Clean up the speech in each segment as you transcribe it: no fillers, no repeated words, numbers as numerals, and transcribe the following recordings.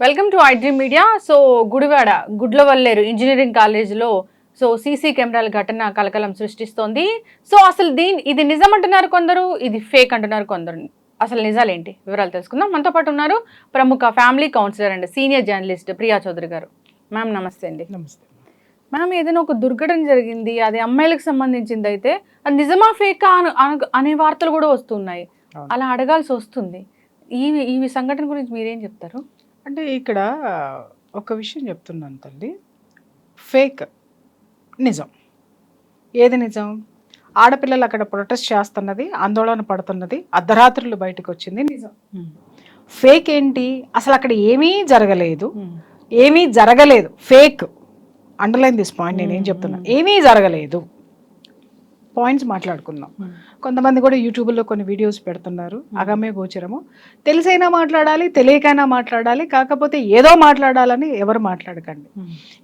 Welcome to iDream media. So Gudivada Gudlavalleru engineering కాలేజీలో CC కెమెరాల ఘటన కలకలం సృష్టిస్తోంది. సో అసలు ఇది నిజం అంటున్నారు కొందరు, ఇది ఫేక్ అంటున్నారు కొందరు. అసలు నిజాలేంటి వివరాలు తెలుసుకుందాం. మనతో పాటు ఉన్నారు ప్రముఖ family counsellor and senior journalist Priya Chowdary గారు. మ్యామ్ నమస్తే అండి. నమస్తే మ్యామ్, ఏదైనా ఒక దుర్ఘటన జరిగింది, అది అమ్మాయిలకు సంబంధించింది అయితే అది నిజమా ఫేకా అనే వార్తలు కూడా వస్తున్నాయి. అలా అడగాల్సి వస్తుంది. ఈ సంఘటన గురించి మీరేం చెప్తారు? అంటే ఇక్కడ ఒక విషయం చెప్తున్నాను తల్లి, ఫేక్ నిజం. ఏది నిజం? ఆడపిల్లలు అక్కడ ప్రొటెస్ట్ చేస్తున్నది, ఆందోళన పడుతున్నది, అర్ధరాత్రులు బయటకు వచ్చింది నిజం. ఫేక్ ఏంటి? అసలు అక్కడ ఏమీ జరగలేదు. ఫేక్. Underline this point. నేనేం చెప్తున్నా, ఏమీ జరగలేదు. పాయింట్స్ మాట్లాడుకుందాం. కొంతమంది కూడా యూట్యూబ్లో కొన్ని వీడియోస్ పెడుతున్నారు, అగమ్య గోచరము. తెలిసైనా మాట్లాడాలి, తెలియకైనా మాట్లాడాలి, కాకపోతే ఏదో మాట్లాడాలని ఎవరు మాట్లాడకండి.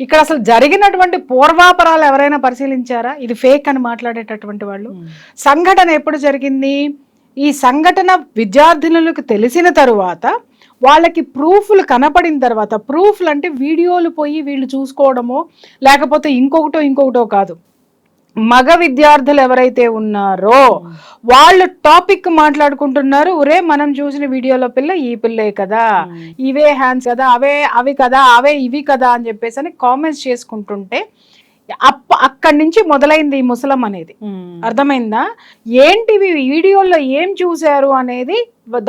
ఇక్కడ అసలు జరిగినటువంటి పూర్వాపరాలు ఎవరైనా పరిశీలించారా? ఇది ఫేక్ అని మాట్లాడేటటువంటి వాళ్ళు. సంఘటన ఎప్పుడు జరిగింది? ఈ సంఘటన విద్యార్థినులకు తెలిసిన తరువాత, వాళ్ళకి ప్రూఫ్లు కనపడిన తర్వాత, ప్రూఫ్లు అంటే వీడియోలు పోయి వీళ్ళు చూసుకోవడమో లేకపోతే ఇంకొకటో కాదు, మగ విద్యార్థులు ఎవరైతే ఉన్నారో వాళ్ళు టాపిక్ మాట్లాడుకుంటున్నారు. ఒరే మనం చూసిన వీడియోలో పిల్ల ఈ పిల్లే కదా, ఇవే హ్యాండ్స్ కదా, అవి కదా, ఇవి కదా అని చెప్పేసి కామెంట్స్ చేసుకుంటుంటే అక్కడి నుంచి మొదలైంది ఈ ముసలం అనేది. అర్థమైందా? ఏంటి వీడియోలో ఏం చూశారు అనేది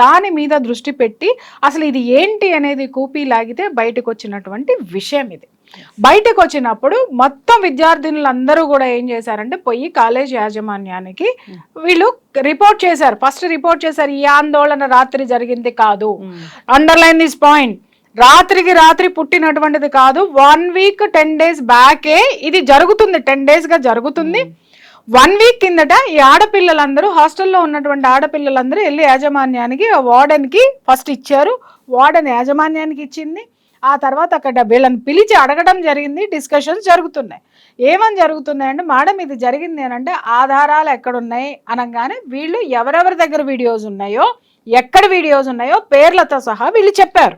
దాని మీద దృష్టి పెట్టి అసలు ఇది ఏంటి అనేది కూపీ లాగితే బయటకు వచ్చినటువంటి విషయం ఇది. బయటకు వచ్చినప్పుడు మొత్తం విద్యార్థినులందరూ కూడా ఏం చేశారంటే పోయి కాలేజ్ యాజమాన్యానికి వీళ్ళు రిపోర్ట్ చేశారు. ఫస్ట్ రిపోర్ట్ చేశారు, ఈ ఆందోళన రాత్రి జరిగింది కాదు. Underline this point. రాత్రికి రాత్రి పుట్టినటువంటిది కాదు. 1 వీక్ 10 days బ్యాకే ఇది జరుగుతుంది. 10 days గా జరుగుతుంది. 1 వీక్ కిందట ఈ ఆడపిల్లలందరూ, హాస్టల్లో ఉన్నటువంటి ఆడపిల్లలందరూ వెళ్ళి యాజమాన్యానికి, వార్డెన్కి ఫస్ట్ ఇచ్చారు. వార్డెన్ యాజమాన్యానికి ఇచ్చింది. ఆ తర్వాత అక్కడ వీళ్ళని పిలిచి అడగడం జరిగింది. డిస్కషన్స్ జరుగుతున్నాయి. ఏమని జరుగుతున్నాయంటే, మేడం ఇది జరిగింది అని అంటే ఆధారాలు ఎక్కడున్నాయి అనగానే వీళ్ళు ఎవరెవరి దగ్గర వీడియోస్ ఉన్నాయో, ఎక్కడ వీడియోస్ ఉన్నాయో పేర్లతో సహా వీళ్ళు చెప్పారు.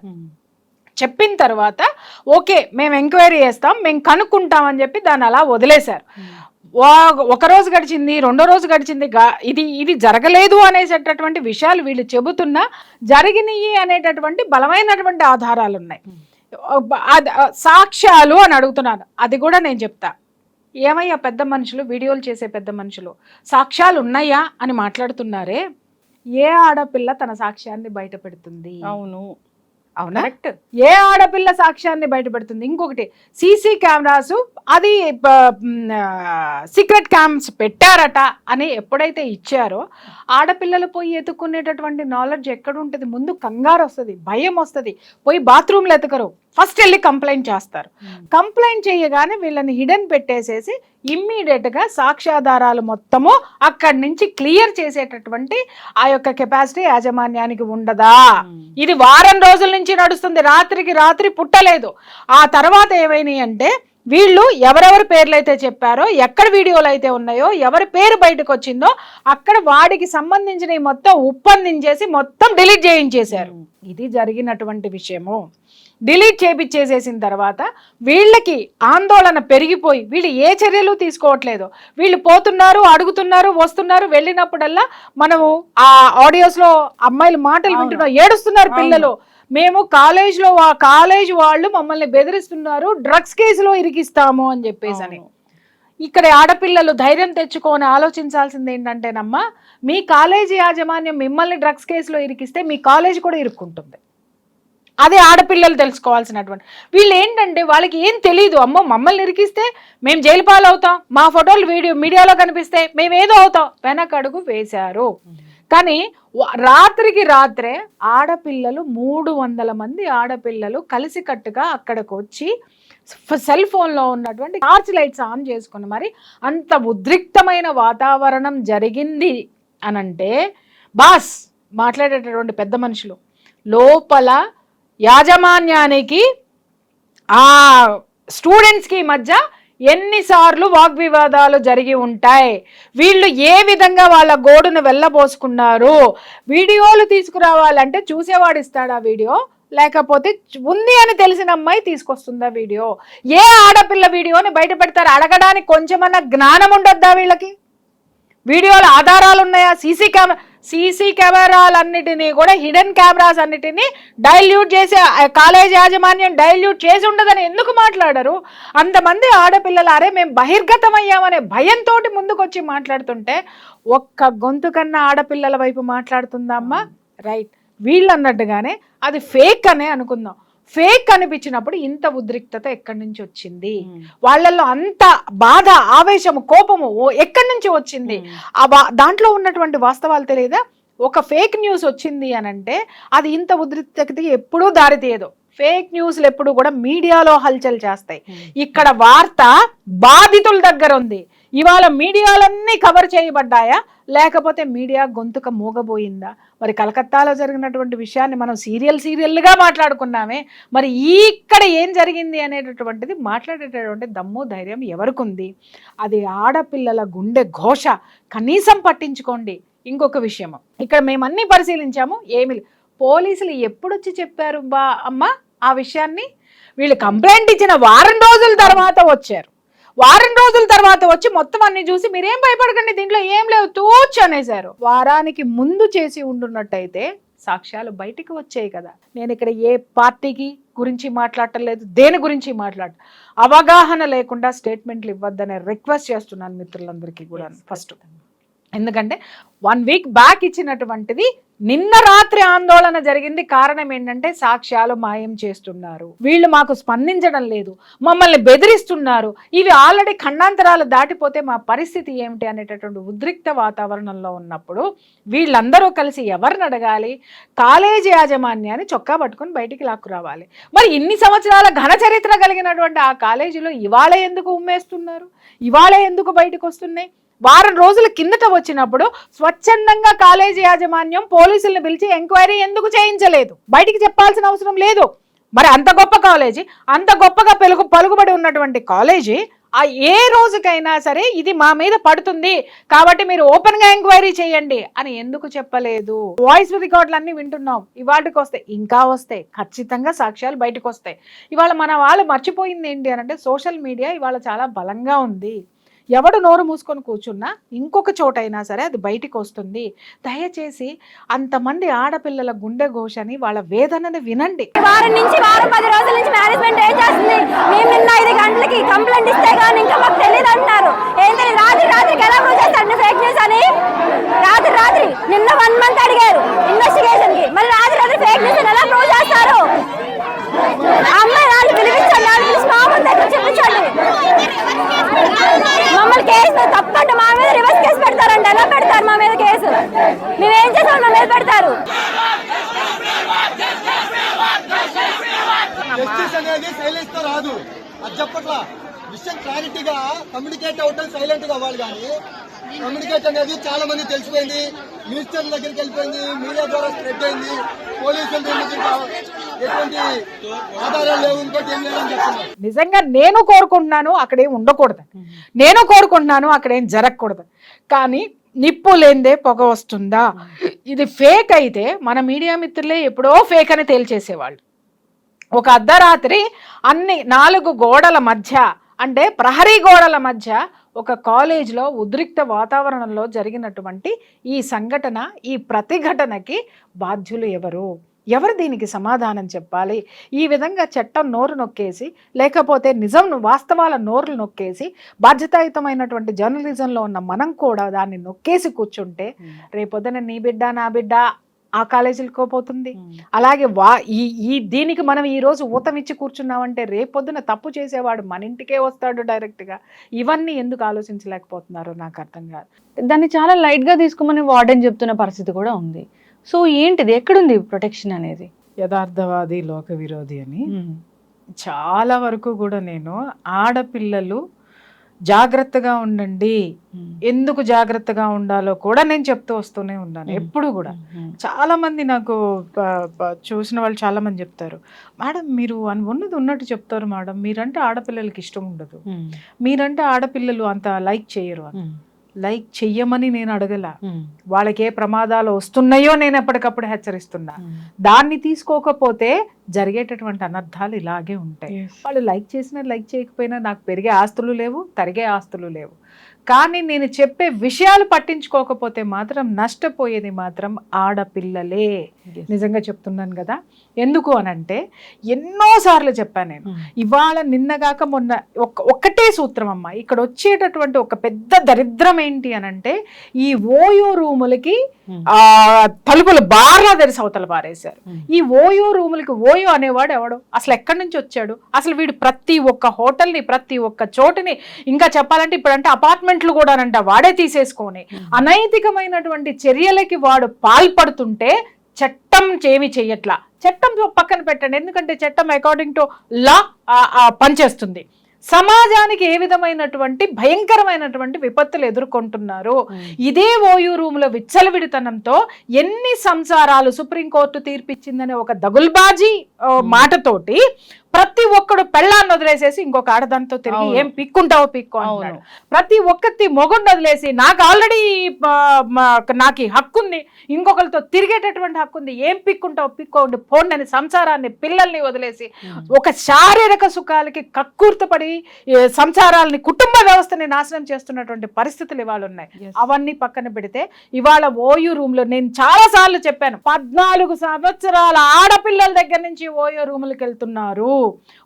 చెప్పిన తర్వాత ఓకే మేము ఎంక్వైరీ చేస్తాం, మేము కనుక్కుంటామని చెప్పి దాన్ని అలా వదిలేశారు. ఒక రోజు గడిచింది, 2వ రోజు గడిచింది, ఇది జరగలేదు అనేటటువంటి విషయాలు వీళ్ళు చెబుతున్నా జరిగినాయి అనేటటువంటి బలమైనటువంటి ఆధారాలు ఉన్నాయి. సాక్ష్యాలు అని అడుగుతున్నాను. అది కూడా నేను చెప్తా. ఏమయ్యా పెద్ద మనుషులు, వీడియోలు చేసే పెద్ద మనుషులు, సాక్ష్యాలు ఉన్నాయా అని మాట్లాడుతున్నారే. ఏ ఆడపిల్ల తన సాక్ష్యాన్ని బయట పెడుతుంది? అవునా? ఏ ఆడపిల్ల సాక్ష్యాన్ని బయటపెడుతుంది? ఇంకొకటి, సీసీ కెమెరాస్ అది సీక్రెట్ క్యామ్స్ పెట్టారట అని ఎప్పుడైతే ఇచ్చారో ఆడపిల్లలు పోయి ఎత్తుకునేటటువంటి నాలెడ్జ్ ఎక్కడ ఉంటుంది? ముందు కంగారు వస్తుంది, భయం వస్తుంది. పోయి బాత్రూమ్లు ఎత్తుకరు, ఫస్ట్ వెళ్ళి కంప్లైంట్ చేస్తారు. కంప్లైంట్ చేయగానే వీళ్ళని హిడెన్ పెట్టేసేసి ఇమ్మీడియట్గా సాక్ష్యాధారాలు మొత్తము అక్కడి నుంచి క్లియర్ చేసేటటువంటి ఆ యొక్క కెపాసిటీ యాజమాన్యానికి ఉండదా? ఇది వారం రోజుల నుంచి నడుస్తుంది. రాత్రికి రాత్రి పుట్టలేదు. ఆ తర్వాత ఏమైనాయి అంటే, వీళ్ళు ఎవరెవరి పేర్లు అయితే చెప్పారో, ఎక్కడ వీడియోలు అయితే ఉన్నాయో, ఎవరి పేరు బయటకు వచ్చిందో అక్కడ వాడికి సంబంధించిన మొత్తం ఉప్పందించేసి మొత్తం డిలీట్ చేయించేశారు. ఇది జరిగినటువంటి విషయము. డిలీట్ చేపించేసేసిన తర్వాత వీళ్ళకి ఆందోళన పెరిగిపోయి వీళ్ళు ఏ చర్యలు తీసుకోవట్లేదు. వీళ్ళు పోతున్నారు, అడుగుతున్నారు, వస్తున్నారు. వెళ్ళినప్పుడల్లా మనము ఆ ఆడియోస్లో అమ్మాయిల మాటలు వింటున్నాం, ఏడుస్తున్నారు పిల్లలు. మేము కాలేజ్ వాళ్ళు మమ్మల్ని బెదిరిస్తున్నారు, డ్రగ్స్ కేసులో ఇరికిస్తాము అని చెప్పేసి. ఇక్కడ ఆడపిల్లలు ధైర్యం తెచ్చుకొని ఆలోచించాల్సింది ఏంటంటేనమ్మా, మీ కాలేజీ యాజమాన్యం మిమ్మల్ని డ్రగ్స్ కేసులో ఇరికిస్తే మీ కాలేజ్ కూడా ఇరుక్కుంటుంది. అదే ఆడపిల్లలు తెలుసుకోవాల్సినటువంటి. వీళ్ళు ఏంటంటే వాళ్ళకి ఏం తెలియదు. అమ్మో మమ్మల్ని ఇరికిస్తే మేము జైలు పాలవుతాం, మా ఫోటోలు మీడియాలో కనిపిస్తే మేము ఏదో అవుతాం, వెనకడుగు వేశారు. కానీ రాత్రికి రాత్రే ఆడపిల్లలు 300 మంది ఆడపిల్లలు కలిసికట్టుగా అక్కడికి వచ్చి సెల్ ఫోన్లో ఉన్నటువంటి టార్చ్ లైట్స్ ఆన్ చేసుకుని మరి అంత ఉద్రిక్తమైన వాతావరణం జరిగింది అనంటే, బాస్ మాట్లాడేటటువంటి పెద్ద మనుషులు లోపల యాజమాన్యానికి ఆ స్టూడెంట్స్కి మధ్య ఎన్నిసార్లు వాగ్వివాదాలు జరిగి ఉంటాయి, వీళ్ళు ఏ విధంగా వాళ్ళ గోడును వెళ్ళబోసుకున్నారు. వీడియోలు తీసుకురావాలంటే చూసేవాడు ఇస్తాడా వీడియో, లేకపోతే ఉంది అని తెలిసిన అమ్మాయి తీసుకొస్తుందా వీడియో? ఏ ఆడపిల్ల వీడియోని బయట పెడతారు? అడగడానికి కొంచెమన్నా జ్ఞానం ఉండొద్దా వీళ్ళకి? వీడియోల ఆధారాలు ఉన్నాయా? సీసీ కెమెరాలన్నిటినీ కూడా, హిడెన్ కెమెరాస్ అన్నిటినీ డైల్యూట్ చేసి కాలేజ్ యాజమాన్యం డైల్యూట్ చేసి ఉండదని ఎందుకు మాట్లాడరు? అంతమంది ఆడపిల్లలు అరే మేము బహిర్గతమయ్యామనే భయంతో ముందుకొచ్చి మాట్లాడుతుంటే ఒక్క గొంతు కన్నా ఆడపిల్లల వైపు మాట్లాడుతుందా అమ్మా? రైట్, వీళ్ళు అన్నట్టుగానే అది ఫేక్ అనే అనుకుందాం. ఫేక్ అనిపించినప్పుడు ఇంత ఉద్రిక్తత ఎక్కడి నుంచి వచ్చింది? వాళ్ళల్లో అంత బాధ, ఆవేశము, కోపము ఎక్కడి నుంచి వచ్చింది? దాంట్లో ఉన్నటువంటి వాస్తవాలు తెలియదా? ఒక ఫేక్ న్యూస్ వచ్చింది అని అంటే అది ఇంత ఉద్రిక్తతకి ఎప్పుడూ దారితీయదు. ఫేక్ న్యూస్లు ఎప్పుడు కూడా మీడియాలో హల్చల్ చేస్తాయి. ఇక్కడ వార్త బాధితుల దగ్గర ఉంది. ఇవాళ మీడియాలన్నీ కవర్ చేయబడ్డాయా, లేకపోతే మీడియా గొంతుక మూగబోయిందా? మరి కలకత్తాలో జరిగినటువంటి విషయాన్ని మనం సీరియల్గా మాట్లాడుకున్నామే, మరి ఇక్కడ ఏం జరిగింది అనేటటువంటిది మాట్లాడేటటువంటి దమ్ము ధైర్యం ఎవరికి ఉంది? అది ఆడపిల్లల గుండె ఘోష, కనీసం పట్టించుకోండి. ఇంకొక విషయము, ఇక్కడ మేమన్నీ పరిశీలించాము, ఏమి పోలీసులు ఎప్పుడు వచ్చి చెప్పారు అమ్మ ఆ విషయాన్ని? వీళ్ళు కంప్లైంట్ ఇచ్చిన వారం రోజుల తర్వాత వచ్చారు. వారం రోజుల తర్వాత వచ్చి మొత్తం అన్ని చూసి మీరేం భయపడకండి, దీంట్లో ఏం లేవు తూచ్ అనేసారు. వారానికి ముందు చేసి ఉండున్నట్టయితే సాక్ష్యాలు బయటికి వచ్చాయి కదా. నేను ఇక్కడ ఏ పార్టీకి గురించి మాట్లాడటం లేదు, దేని గురించి అవగాహన లేకుండా స్టేట్మెంట్లు ఇవ్వద్దనే రిక్వెస్ట్ చేస్తున్నాను మిత్రులందరికీ కూడా. ఫస్ట్ ఎందుకంటే 1 వీక్ బ్యాక్ ఇచ్చినటువంటిది నిన్న రాత్రి ఆందోళన జరిగింది. కారణం ఏంటంటే సాక్ష్యాలు మాయం చేస్తున్నారు, వీళ్ళు మాకు స్పందించడం లేదు, మమ్మల్ని బెదిరిస్తున్నారు, ఇవి ఆల్రెడీ ఖండాంతరాలు దాటిపోతే మా పరిస్థితి ఏమిటి అనేటటువంటి ఉద్రిక్త వాతావరణంలో ఉన్నప్పుడు వీళ్ళందరూ కలిసి ఎవరిని అడగాలి? కాలేజీ యాజమాన్యాన్ని చొక్కా పట్టుకుని బయటికి లాక్కురావాలి. మరి ఇన్ని సంవత్సరాల ఘన చరిత్ర కలిగినటువంటి ఆ కాలేజీలో ఇవాళ ఎందుకు ఉమ్మేస్తున్నారు? ఇవాళ ఎందుకు బయటకు వస్తున్నాయి? వారం రోజుల కిందట వచ్చినప్పుడు స్వచ్ఛందంగా కాలేజీ యాజమాన్యం పోలీసులను పిలిచి ఎంక్వైరీ ఎందుకు చేయించలేదు? బయటికి చెప్పాల్సిన అవసరం లేదు. మరి అంత గొప్ప కాలేజీ, అంత గొప్పగా పలుకుబడి ఉన్నటువంటి కాలేజీ ఏ రోజుకైనా సరే ఇది మా మీద పడుతుంది కాబట్టి మీరు ఓపెన్ గా ఎంక్వైరీ చేయండి అని ఎందుకు చెప్పలేదు? వాయిస్ రికార్డులు అన్ని వింటున్నాం, ఇవాటికి వస్తాయి, ఇంకా వస్తాయి, ఖచ్చితంగా సాక్ష్యాలు బయటకు వస్తాయి. ఇవాళ మన వాళ్ళు మర్చిపోయింది ఏంటి అని అంటే సోషల్ మీడియా ఇవాళ చాలా బలంగా ఉంది. ఎవడు నోరు మూసుకొని కూర్చున్నా ఇంకొక చోటైనా సరే అది బయటికి వస్తుంది. దయచేసి అంతమంది ఆడపిల్లల గుండె ఘోషని, వాళ్ళ వేదనని వినండి. వారం నుంచి 10 రోజుల నుంచి మేనేజ్మెంట్ ఏం చేస్తుంది? మేము నిన్న 5 గంటలకి కంప్లైంట్ ఇస్తే కానీ ఇంకా మాకు తెలియదు అంటున్నారు. ఏం తెలియదు, రాత్రికి ఎలా ప్రూవ్ చేస్తారు ఫేక్ న్యూస్ అని? రాత్రి నిన్న 1 మంత్ అడిగారు ఇన్వెస్టిగేషన్ కి, మరి రాత్రి ఫేక్ న్యూస్ ఎలా ప్రూవ్ చేస్తారు? అమ్మాయి వాళ్ళు పిలిపించండి, వాళ్ళు పిలిచి మా ముందు దగ్గర చెప్పించండి. మమ్మల్ని కేసు తప్పంటే మా మీద రివర్స్ కేసు పెడతారండి. ఎలా పెడతారు మా మీద కేసు? మేమేం చేసాం మా మీద పెడతారు? జస్టిస్ అనేది సైలెన్స్ తో రాదు, అది చెప్పట్లా. విషయం క్లారిటీగా కమ్యూనికేట్ అవుతాం, సైలెంట్ గా అవ్వాలి. కానీ కమ్యూనికేట్ అనేది చాలా మంది తెలిసిపోయింది, మినిస్టర్ దగ్గరికి వెళ్ళిపోయింది, మీడియా ద్వారా స్ప్రెడ్ అయింది, పోలీసులు ఎటువంటి ఆధారాలు లేవు, ఇంకోటి ఏం లేదని చెప్తున్నారు. నిజంగా నేను కోరుకుంటున్నాను అక్కడేం ఉండకూడదు, నేను కోరుకుంటున్నాను అక్కడేం జరగకూడదు. కానీ నిప్పు లేనిదే పొగ వస్తుందా? ఇది ఫేక్ అయితే మన మీడియా మిత్రులే ఎప్పుడో ఫేక్ అని తేల్చేసేవాళ్ళు. ఒక అర్ధరాత్రి అన్ని 4 గోడల మధ్య, అంటే ప్రహరీ గోడల మధ్య ఒక కాలేజ్లో ఉద్రిక్త వాతావరణంలో జరిగినటువంటి ఈ సంఘటన, ఈ ప్రతిఘటనకి బాధ్యులు ఎవరు దీనికి సమాధానం చెప్పాలి? ఈ విధంగా చట్టం నోరు నొక్కేసి, లేకపోతే నిజం వాస్తవాల నోరులు నొక్కేసి, బాధ్యతాయుతమైనటువంటి జర్నలిజంలో ఉన్న మనం కూడా దాన్ని నొక్కేసి కూర్చుంటే రేపొద్దున నీ బిడ్డ నా బిడ్డ ఆ కాలేజీలకు పోతుంది. అలాగే దీనికి మనం ఈ రోజు ఊతమిచ్చి కూర్చున్నామంటే రేపొద్దున తప్పు చేసేవాడు మన ఇంటికే వస్తాడు డైరెక్ట్గా. ఇవన్నీ ఎందుకు ఆలోచించలేకపోతున్నారో నాకు అర్థం కాదు. దాన్ని చాలా లైట్గా తీసుకోమని వార్డెన్ చెప్తున్న పరిస్థితి కూడా ఉంది. సో ఏంటిది, ఎక్కడుంది ప్రొటెక్షన్ అనేది? యథార్థవాది లోక విరోధి అని చాలా వరకు కూడా నేను ఆడపిల్లలు జాగ్రత్తగా ఉండండి. ఎందుకు జాగ్రత్తగా ఉండాలో కూడా నేను చెప్తూ వస్తూనే ఉన్నాను ఎప్పుడు కూడా. చాలా మంది నాకు చూసిన వాళ్ళు చాలా మంది చెప్తారు, మేడం మీరు ఉన్నది ఉన్నట్టు చెప్తారు మేడం, మీరంటే ఆడపిల్లలకి ఇష్టం ఉండదు, మీరంటే ఆడపిల్లలు అంత లైక్ చేయరు. లైక్ చెయ్యమని నేను అడగల, వాళ్ళకి ఏ ప్రమాదాలు వస్తున్నాయో నేను ఎప్పటికప్పుడు హెచ్చరిస్తున్నా. దాన్ని తీసుకోకపోతే జరిగేటటువంటి అనర్థాలు ఇలాగే ఉంటాయి. వాళ్ళు లైక్ చేసినా లైక్ చేయకపోయినా నాకు పెరిగే ఆస్తులు లేవు, తరిగే ఆస్తులు లేవు. కానీ నేను చెప్పే విషయాలు పట్టించుకోకపోతే మాత్రం నష్టపోయేది మాత్రం ఆడపిల్లలే. నిజంగా చెప్తున్నాను కదా. ఎందుకు అనంటే ఎన్నోసార్లు చెప్పాను నేను. ఇవాళ నిన్నగాక మొన్న ఒక్కటే సూత్రం అమ్మ. ఇక్కడ వచ్చేటటువంటి ఒక పెద్ద దరిద్రం ఏంటి అనంటే ఈ ఓయో రూములకి తలుపులు బార్లా తెరిసి అవతల పారేశారు. ఈ ఓయో రూములకి ఓయో అనేవాడు ఎవడు, అసలు ఎక్కడి నుంచి వచ్చాడు, అసలు వీడు ప్రతి ఒక్క హోటల్ని ప్రతి ఒక్క చోటుని, ఇంకా చెప్పాలంటే ఇప్పుడంటే అపార్ట్మెంట్లు కూడానంట వాడే తీసేసుకొని అనైతికమైనటువంటి చర్యలకి వాడు పాల్పడుతుంటే చట్టం ఏమి చెయ్యట్లా. చట్టం పక్కన పెట్టండి, ఎందుకంటే చట్టం అకార్డింగ్ టు లా పనిచేస్తుంది. సమాజానికి ఏ విధమైనటువంటి భయంకరమైనటువంటి విపత్తులు ఎదుర్కొంటున్నారు. ఇదే ఓయూ రూముల విచ్చలవిడితనంతో ఎన్ని సంసారాలు సుప్రీంకోర్టు తీర్పిచ్చిందనే ఒక దగుల్బాజీ మాటతోటి ప్రతి ఒక్కడు పెళ్ళాన్ని వదిలేసేసి ఇంకొక ఆడదానితో తిరిగి ఏం పిక్కుంటావో పిక్కు అంటున్నాడు. ప్రతి ఒక్కటి మొగుడిని వదిలేసి నాకు ఆల్రెడీ నాకు హక్కు ఉంది, ఇంకొకరితో తిరిగేటటువంటి హక్కు ఉంది, ఏం పిక్కుంటావో పిక్కోండి పోండి అని సంసారాన్ని పిల్లల్ని వదిలేసి ఒక శారీరక సుఖాలకి కక్కుర్తపడి సంసారాలని కుటుంబ వ్యవస్థని నాశనం చేస్తున్నటువంటి పరిస్థితులు ఇవాళ ఉన్నాయి. అవన్నీ పక్కన పెడితే ఇవాళ ఓయూ రూమ్ లో నేను చాలా సార్లు చెప్పాను, 14 సంవత్సరాల ఆడపిల్లల దగ్గర నుంచి ఓయో రూములకు వెళ్తున్నారు.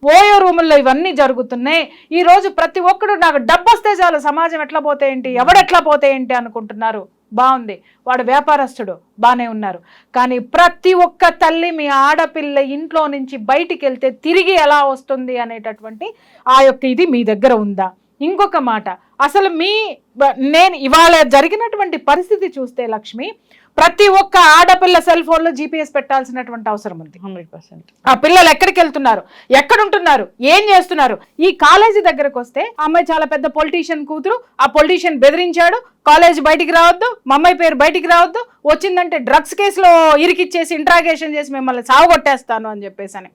ఓయో రూముల్లో ఇవన్నీ జరుగుతున్నాయి. ఈ రోజు ప్రతి ఒక్కడు నాకు డబ్బు వస్తే చాలు, సమాజం ఎట్లా పోతే ఏంటి, ఎవడెట్లా పోతే ఏంటి అనుకుంటున్నారు. బాగుంది, వాడు వ్యాపారస్తుడు, బానే ఉన్నారు. కానీ ప్రతి ఒక్క తల్లి మీ ఆడపిల్ల ఇంట్లో నుంచి బయటికి వెళ్తే తిరిగి ఎలా వస్తుంది అనేటటువంటి ఆ యొక్క ఇది మీ దగ్గర ఉందా? ఇంకొక మాట, అసలు నేను ఇవాళ జరిగినటువంటి పరిస్థితి చూస్తే లక్ష్మి, ప్రతి ఒక్క ఆడపిల్ల సెల్ ఫోన్ లో GPS పెట్టాల్సినటువంటి అవసరం ఉంది. 100%. ఆ పిల్లలు ఎక్కడికి వెళ్తున్నారు, ఎక్కడుంటున్నారు, ఏం చేస్తున్నారు. ఈ కాలేజీ దగ్గరకు వస్తే అమ్మాయి చాలా పెద్ద పొలిటీషియన్ కూతురు, ఆ పొలిటీషియన్ బెదిరించాడు, కాలేజ్ బయటికి రావద్దు, మా అమ్మాయి పేరు బయటికి రావద్దు, వచ్చిందంటే డ్రగ్స్ కేసులో ఇరికిచ్చేసి ఇంట్రాగేషన్ చేసి మిమ్మల్ని సావగొట్టేస్తాను అని చెప్పేసి అని.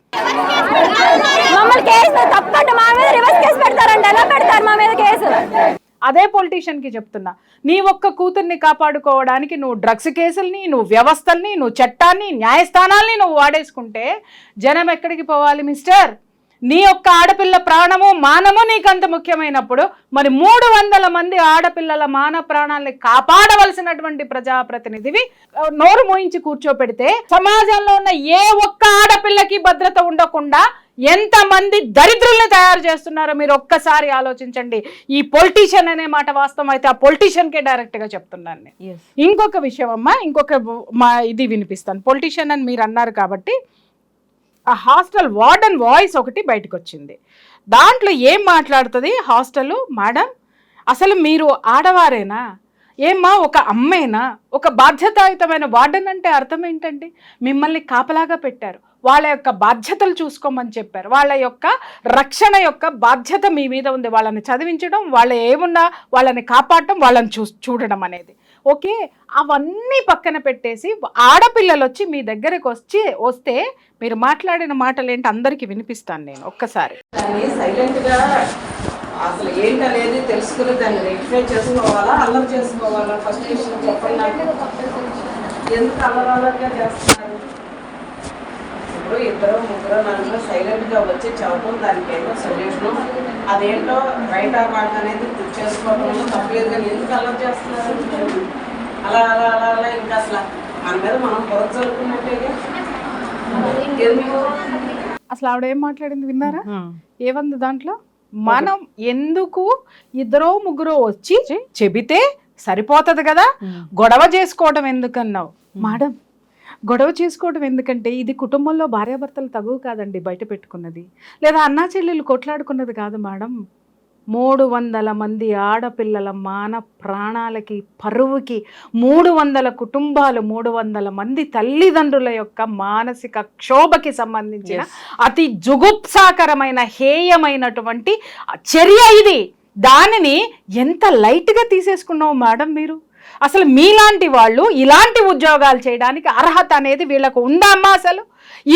అదే పొలిటీషియన్ కి చెప్తున్నా, నీ ఒక్క కూతుర్ని కాపాడుకోవడానికి నువ్వు డ్రగ్స్ కేసుల్ని, నువ్వు వ్యవస్థల్ని, నువ్వు చట్టాన్ని, న్యాయస్థానాల్ని నువ్వు వాడేసుకుంటే జనం ఎక్కడికి పోవాలి మిస్టర్? నీ ఒక్క ఆడపిల్ల ప్రాణము మానము నీకంత ముఖ్యమైనప్పుడు మరి 300 మంది ఆడపిల్లల మాన ప్రాణాలని కాపాడవలసినటువంటి ప్రజాప్రతినిధివి నోరు మోయించి కూర్చోపెడితే సమాజంలో ఉన్న ఏ ఒక్క ఆడపిల్లకి భద్రత ఉండకుండా ఎంతమంది దరిద్రుల్ని తయారు చేస్తున్నారో మీరు ఒక్కసారి ఆలోచించండి. ఈ పొలిటీషియన్ అనే మాట వాస్తవం అయితే ఆ పొలిటీషియన్ కే డైరెక్ట్ గా చెప్తున్నాను నేను. ఇంకొక విషయం అమ్మా, ఇది వినిపిస్తాను. పొలిటీషియన్ అని మీరు అన్నారు కాబట్టి ఆ హాస్టల్ వార్డెన్ వాయిస్ ఒకటి బయటకు వచ్చింది. దాంట్లో ఏం మాట్లాడుతుంది హాస్టల్ మేడం, అసలు మీరు ఆడవారేనా ఏమ్మా, ఒక అమ్మాయినా, ఒక బాధ్యతాయుతమైన వార్డెన్ అంటే అర్థం ఏంటండి? మిమ్మల్ని కాపలాగా పెట్టారు, వాళ్ళ యొక్క బాధ్యతలు చూసుకోమని చెప్పారు, వాళ్ళ యొక్క రక్షణ యొక్క బాధ్యత మీ మీద ఉంది. వాళ్ళని చదివించడం, వాళ్ళ ఏమున్నా వాళ్ళని కాపాడటం, వాళ్ళని చూడడం అనేది ఓకే. అవన్నీ పక్కన పెట్టేసి ఆడపిల్లలు వచ్చి మీ దగ్గరకు వస్తే మీరు మాట్లాడిన మాటలు ఏంటి అందరికీ వినిపిస్తాను నేను ఒక్కసారి. సైలెంట్గా అసలు ఏంటనేది తెలుసుకుని దాన్ని రెక్టిఫై చేసుకోవాలా, అల్లరి చేసుకోవాలా? ఫస్ట్ విషయం చెప్పండి నాకు. ఎందుకు అల్లరగా చేస్తున్నారు? ఇప్పుడు 2, 3, 4 సైలెంట్గా వచ్చి చెప్పడం, దానికి ఏదో సొల్యూషను, అదేంటో రైట్ ఆర్ రాంగ్ అనేది చేసుకోవడంలో తప్పలేదు. కానీ ఎందుకు అల్లరి చేస్తున్నారు? అలా అలా అలా అలా ఇంకా అసలు మన మీద మనం పొరత చదువుకున్నట్టేగా. అసలు ఆవిడ ఏం మాట్లాడింది విన్నారా? ఏమంది దాంట్లో? మనం ఎందుకు 2, 3 వచ్చి చెబితే సరిపోతుంది కదా, గొడవ చేసుకోవడం ఎందుకన్నావు మేడం? గొడవ చేసుకోవడం ఎందుకంటే ఇది కుటుంబంలో భార్యాభర్తలు తగువ కాదండి బయట పెట్టుకున్నది, లేదా అన్నా చెల్లెలు కొట్లాడుకున్నది కాదు మేడం. 300 మంది ఆడపిల్లల మాన ప్రాణాలకి, పరువుకి, 300 కుటుంబాలు, 300 మంది తల్లిదండ్రుల యొక్క మానసిక క్షోభకి సంబంధించిన అతి జుగుప్సాకరమైన హేయమైనటువంటి చర్య ఇది. దానిని ఎంత లైట్గా తీసేసుకున్నావు మేడం మీరు. అసలు మీలాంటి వాళ్ళు ఇలాంటి ఉద్యోగాలు చేయడానికి అర్హత అనేది వీళ్ళకు ఉందా అమ్మా? అసలు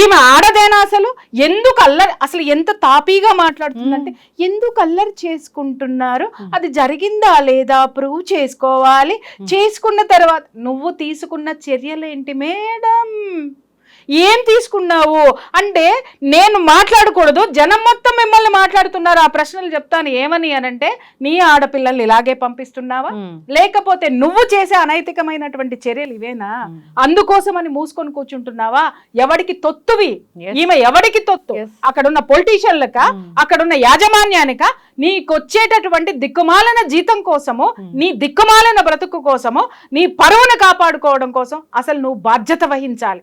ఈమె ఆడదేనా? అసలు ఎందుకు అల్లరి, అసలు ఎంత తాపీగా మాట్లాడుతుందంటే ఎందుకు అల్లరి చేసుకుంటున్నారు, అది జరిగిందా లేదా ప్రూవ్ చేసుకోవాలి, చేసుకున్న తర్వాత నువ్వు తీసుకున్న చర్యలేంటి మేడం, ఏం తీసుకున్నావు అంటే నేను మాట్లాడకూడదు, జనం మొత్తం మిమ్మల్ని మాట్లాడుతున్నారు. ఆ ప్రశ్నలు చెప్తాను ఏమని అనంటే, నీ ఆడపిల్లల్ని ఇలాగే పంపిస్తున్నావా, లేకపోతే నువ్వు చేసే అనైతికమైనటువంటి చర్యలు ఇవేనా, అందుకోసమని మూసుకొని కూర్చుంటున్నావా? ఎవడికి తొత్తువి ఈమె, ఎవడికి తొత్తు? అక్కడున్న పొలిటీషియన్లక, అక్కడున్న యాజమాన్యానిక, నీకొచ్చేటటువంటి దిక్కుమాలన జీతం కోసము, నీ దిక్కుమాలన బ్రతుకు కోసము, నీ పరువును కాపాడుకోవడం కోసం అసలు నువ్వు బాధ్యత వహించాలి.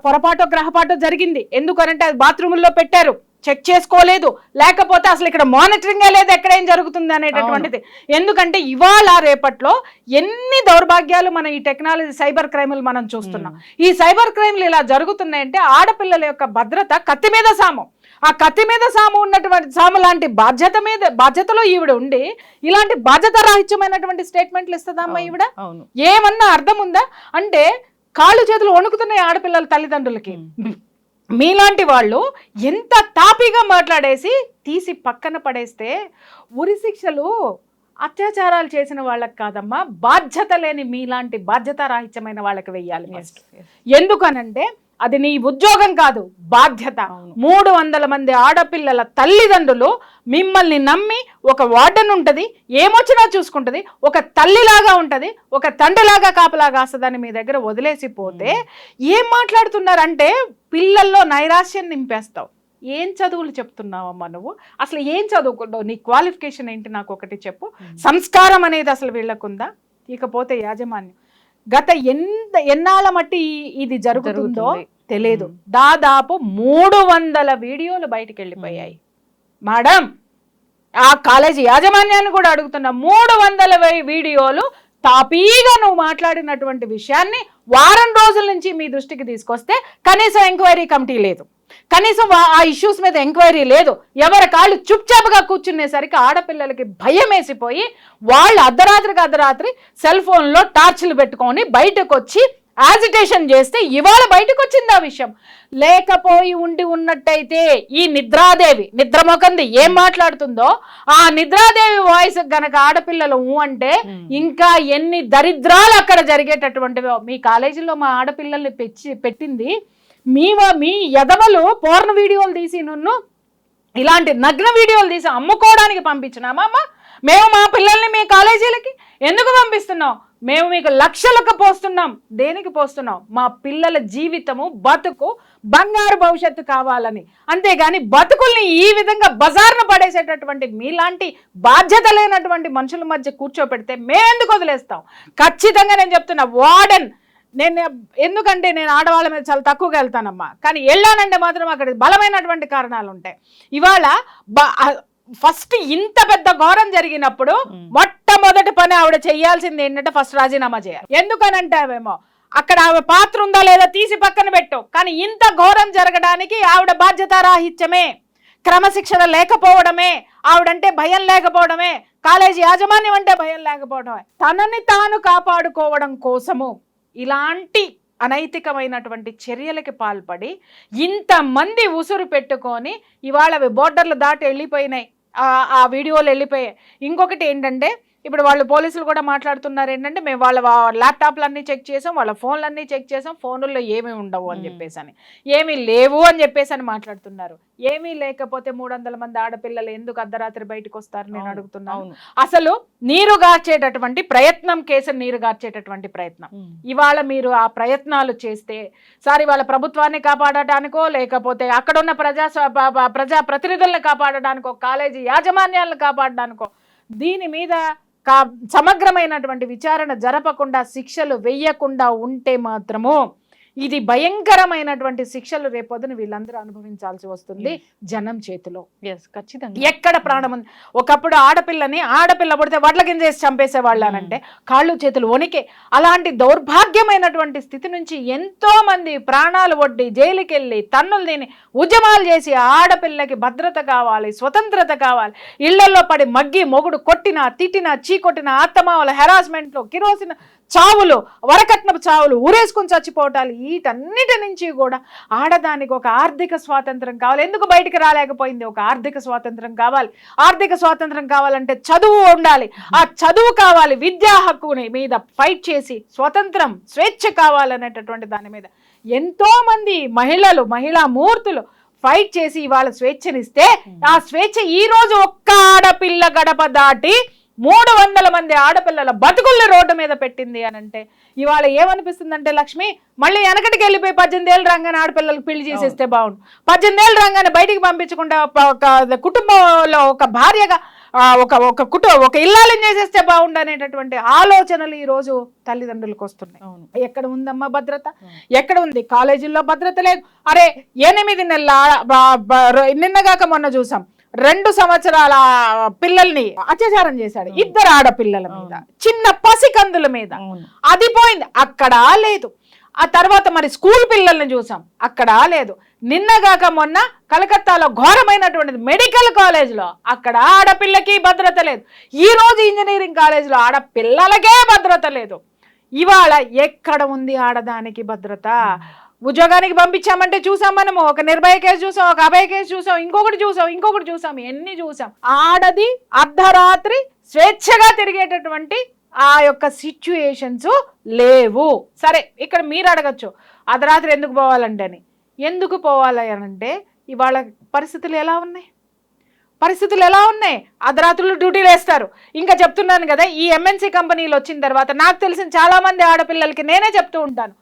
పొరపాటు గ్రహపాటు జరిగింది, ఎందుకనంటే అది బాత్రూముల్లో పెట్టారు, చెక్ చేసుకోలేదు, లేకపోతే అసలు ఇక్కడ మానిటరింగే లేదు ఎక్కడ ఏం జరుగుతుంది అనేటటువంటిది. ఎందుకంటే ఇవాళ రేపట్లో ఎన్ని దౌర్భాగ్యాలు మన ఈ టెక్నాలజీ సైబర్ క్రైములు మనం చూస్తున్నాం. ఈ సైబర్ క్రైమ్లు ఇలా జరుగుతున్నాయంటే ఆడపిల్లల యొక్క భద్రత కత్తి మీద సాము. ఆ కత్తి మీద సాము ఉన్నటువంటి సాము లాంటి బాధ్యతలో ఈవిడ ఉండి ఇలాంటి బాధ్యత రాహిత్యమైనటువంటి స్టేట్మెంట్లు ఇస్తుందమ్మా ఈవిడ. ఏమన్నా అర్థం ఉందా? అంటే కాళ్ళు చేతులు వణుకుతున్నాయి ఆడపిల్లల తల్లిదండ్రులకి. మీలాంటి వాళ్ళు ఎంత తాపీగా మాట్లాడేసి తీసి పక్కన పడేస్తే, ఉరి శిక్షలు అత్యాచారాలు చేసిన వాళ్ళకి కాదమ్మా, బాధ్యత లేని మీలాంటి బాధ్యత రాహిత్యమైన వాళ్ళకి వెయ్యాలి ఫస్ట్. ఎందుకనంటే అది నీ ఉద్యోగం కాదు, బాధ్యత. 300 మంది ఆడపిల్లల తల్లిదండ్రులు మిమ్మల్ని నమ్మి, ఒక వార్డెన్ ఉంటుంది, ఏమొచ్చినా చూసుకుంటుంది, ఒక తల్లిలాగా ఉంటుంది, ఒక తండ్రిలాగా కాపలాగా వస్తుందని మీ దగ్గర వదిలేసిపోతే ఏం మాట్లాడుతున్నారంటే పిల్లల్లో నైరాశ్యం నింపేస్తావు. ఏం చదువులు చెప్తున్నావమ్మా నువ్వు? అసలు ఏం చదువుకుంటావు? నీ క్వాలిఫికేషన్ ఏంటి నాకు ఒకటి చెప్పు. సంస్కారం అనేది అసలు వీళ్ళకుందా? ఇకపోతే యాజమాన్యం, గత ఎన్నాళ్ళ మట్టి ఇది జరుగుతుందో తెలియదు, దాదాపు 300 వీడియోలు బయటికి వెళ్ళిపోయాయి మేడం. ఆ కాలేజీ యాజమాన్యాన్ని కూడా అడుగుతున్నా, 300 వీడియోలు తాపీగా నువ్వు మాట్లాడినటువంటి విషయాన్ని వారం రోజుల నుంచి మీ దృష్టికి తీసుకొస్తే కనీసం ఎంక్వైరీ కమిటీ లేదు, కనీసం ఆ ఇష్యూస్ మీద ఎంక్వైరీ లేదు. ఎవరి కాళ్ళు చుప్చాపుగా కూర్చునేసరికి ఆడపిల్లలకి భయం వేసిపోయి వాళ్ళు అర్ధరాత్రి సెల్ ఫోన్లో టార్చ్లు పెట్టుకొని బయటకు వచ్చి యాజిటేషన్ చేస్తే ఇవాళ బయటకు వచ్చింది ఆ విషయం. లేకపోయి ఉన్నట్టయితే ఈ నిద్రాదేవి, నిద్రమొకంది ఏం మాట్లాడుతుందో ఆ నిద్రాదేవి వాయిస్ గనక ఆడపిల్లలు అంటే ఇంకా ఎన్ని దరిద్రాలు అక్కడ జరిగేటటువంటివో. మీ కాలేజీలో మా ఆడపిల్లల్ని పెట్టింది మీ యదవలు పోర్న్ వీడియోలు తీసి నన్ను ఇలాంటి నగ్న వీడియోలు తీసి అమ్ముకోవడానికి పంపించినామా అమ్మ? మేము మా పిల్లల్ని మీ కాలేజీలకి ఎందుకు పంపిస్తున్నాం? మేము మీకు లక్షలకు పోస్తున్నాం. దేనికి పోస్తున్నాం? మా పిల్లల జీవితము, బతుకు, బంగారు భవిష్యత్తు కావాలని. అంతేగాని బతుకుల్ని ఈ విధంగా బజార్ను పడేసేటటువంటి మీలాంటి బాధ్యత లేనటువంటి మనుషుల మధ్య కూర్చోపెడితే మేమెందుకు వదిలేస్తాం? ఖచ్చితంగా నేను చెప్తున్నా, వార్డెన్ ఎందుకంటే నేను ఆడవాళ్ళ మీద చాలా తక్కువగా వెళ్తానమ్మా, కానీ వెళ్ళానంటే మాత్రం అక్కడ బలమైనటువంటి కారణాలు ఉంటాయి. ఇవాళ ఫస్ట్ ఇంత పెద్ద ఘోరం జరిగినప్పుడు మొట్టమొదటి పని ఆవిడ చేయాల్సింది ఏంటంటే ఫస్ట్ రాజీనామా చేయాలి. ఎందుకనంటావేమో అక్కడ ఆవిడ పాత్ర ఉందా లేదా తీసి పక్కన పెట్టు, కానీ ఇంత ఘోరం జరగడానికి ఆవిడ బాధ్యతారాహిత్యమే, క్రమశిక్షణ లేకపోవడమే, ఆవిడంటే భయం లేకపోవడమే, కాలేజీ యాజమాన్యం అంటే భయం లేకపోవడమే, తనని తాను కాపాడుకోవడం కోసము ఇలాంటి అనైతికమైనటువంటి చర్యలకి పాల్పడి ఇంతమంది ఉసురు పెట్టుకొని ఇవాళ అవి బోర్డర్లు దాటి వెళ్ళిపోయినాయి, ఆ వీడియోలు వెళ్ళిపోయాయి. ఇంకొకటి ఏంటంటే ఇప్పుడు వాళ్ళు పోలీసులు కూడా మాట్లాడుతున్నారు ఏంటంటే మేము వాళ్ళ ల్యాప్టాప్లన్నీ చెక్ చేసాం, వాళ్ళ ఫోన్లన్నీ చెక్ చేసాం, ఫోన్లలో ఏమీ ఉండవు అని చెప్పేసి అని, ఏమీ లేవు అని చెప్పేసి అని మాట్లాడుతున్నారు. ఏమీ లేకపోతే 300 మంది ఆడపిల్లలు ఎందుకు అర్ధరాత్రి బయటకు వస్తారు నేను అడుగుతున్నాను. అసలు నీరు గార్చేటటువంటి ప్రయత్నం, కేసును నీరు గార్చేటటువంటి ప్రయత్నం ఇవాళ మీరు ఆ ప్రయత్నాలు చేస్తే సారి వాళ్ళ ప్రభుత్వాన్ని కాపాడటానికో లేకపోతే అక్కడున్న ప్రజా ప్రతినిధులను కాపాడడానికో కాలేజీ యాజమాన్యాలను కాపాడడానికో దీని మీద సమగ్రమైనటువంటి విచారణ జరపకుండా శిక్షలు వెయ్యకుండా ఉంటే మాత్రము ఇది భయంకరమైనటువంటి శిక్షలు రేపొద్దున వీళ్ళందరూ అనుభవించాల్సి వస్తుంది జనం చేతిలో. ఖచ్చితంగా. ఎక్కడ ప్రాణం ఉంది. ఒకప్పుడు ఆడపిల్ల పుడితే వడ్ల కింద వేసి చంపేసేవాళ్ళు అనంటే కాళ్ళు చేతులు వణికే. అలాంటి దౌర్భాగ్యమైనటువంటి స్థితి నుంచి ఎంతో మంది ప్రాణాలు ఒడ్డి జైలుకి వెళ్ళి తన్నులు తిని ఉద్యమాలు చేసి ఆడపిల్లకి భద్రత కావాలి, స్వతంత్రత కావాలి, ఇళ్లలో పడి మగ్గి మొగుడు కొట్టినా తిట్టినా చీకొట్టిన ఆత్తమావల హెరాస్మెంట్లు, కిరోసిన చావులు, వరకట్నపు చావులు, ఊరేసుకుని చచ్చిపోవటాలు, వీటన్నిటి నుంచి కూడా ఆడదానికి ఒక ఆర్థిక స్వాతంత్రం కావాలి. ఎందుకు బయటికి రాలేకపోయింది? ఒక ఆర్థిక స్వాతంత్రం కావాలి. ఆర్థిక స్వాతంత్రం కావాలంటే చదువు ఉండాలి. ఆ చదువు కావాలి. విద్యా హక్కుని మీద ఫైట్ చేసి స్వతంత్రం, స్వేచ్ఛ కావాలనేటటువంటి దాని మీద ఎంతో మంది మహిళా మూర్తులు ఫైట్ చేసి ఇవాళ స్వేచ్ఛనిస్తే ఆ స్వేచ్ఛ ఈ రోజు ఒక్క ఆడపిల్ల గడప దాటి 300 మంది ఆడపిల్లల బతుకుల్ని రోడ్డు మీద పెట్టింది అని అంటే ఇవాళ ఏమనిపిస్తుందంటే, లక్ష్మి మళ్ళీ వెనకటికి వెళ్ళిపోయి 18 ఏళ్ళు రాగానే ఆడపిల్లలకు పెళ్లి చేసేస్తే బాగుండు, 18 ఏళ్ళు రాగానే బయటికి పంపించకుండా ఒక కుటుంబంలో ఒక భార్యగా ఒక ఇల్లాలని చేసేస్తే బాగుండు అనేటటువంటి ఆలోచనలు ఈ రోజు తల్లిదండ్రులకు వస్తున్నాయి. ఎక్కడ ఉందమ్మా భద్రత? ఎక్కడ ఉంది? కాలేజీల్లో భద్రత లేదు. అరే 8 నెలల నిన్నగాక మొన్న చూసాం 2 సంవత్సరాల పిల్లల్ని అత్యాచారం చేశాడు, 2 ఆడపిల్లల మీద, చిన్న పసికందుల మీద. అది పోయింది, అక్కడ లేదు. ఆ తర్వాత మరి స్కూల్ పిల్లల్ని చూసాం, అక్కడ లేదు. నిన్నగాక మొన్న కలకత్తాలో ఘోరమైనటువంటిది మెడికల్ కాలేజ్లో, అక్కడ ఆడపిల్లకి భద్రత లేదు. ఈ రోజు ఇంజనీరింగ్ కాలేజ్లో ఆడపిల్లలకే భద్రత లేదు. ఇవాళ ఎక్కడ ఉంది ఆడదానికి భద్రత? ఉద్యోగానికి పంపించామంటే చూసాం మనము, ఒక నిర్భయ కేసు చూసాం, ఒక అభయ కేసు చూసాం, ఇంకొకటి చూసాం, ఎన్ని చూసాం. ఆడది అర్ధరాత్రి స్వేచ్ఛగా తిరిగేటటువంటి ఆ యొక్క సిచ్యుయేషన్స్ లేవు. సరే, ఇక్కడ మీరు అడగచ్చు అర్ధరాత్రి ఎందుకు పోవాలంటే అని. ఎందుకు పోవాలి అనంటే ఇవాళ పరిస్థితులు ఎలా ఉన్నాయి? అర్ధరాత్రులు డ్యూటీలు వేస్తారు. ఇంకా చెప్తున్నాను కదా, ఈ ఎంఎన్సీ కంపెనీలు వచ్చిన తర్వాత నాకు తెలిసిన చాలా మంది ఆడపిల్లలకి నేనే చెప్తూ ఉంటాను,